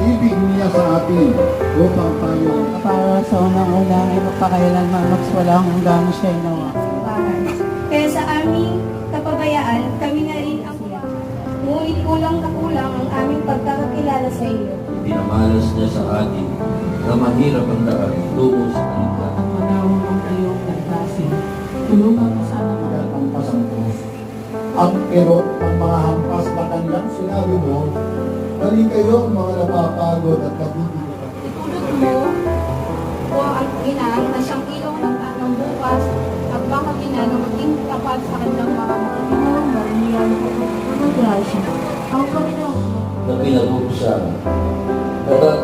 pag-ibig niya sa atin upang tayo Para sa unang-una ay magpakailanman magswalang hanggang siya'y nawa. Kaya sa aming kapabayaan, kami na rin ang ngunit kulang na kulang ang aming pagkakakilala sa iyo. Pinamalas niya sa atin na mahirap ang daan tungo sa kaligtasan. Ang manawang ang iyong nagtasin. Tulungan mo sana mga hampasan ko. Ang kirot ng mga hampas na kanyang sinabi mo, dali kayo ang mga napapagod at kabibigan. Itulog mo o ang inang na siyang ilong ng tanang bukas at baka ina na maging tapat sa kanyang mga Panginoon, marinihan ko ang grasya. Ang Panginoon, Na pinagubsa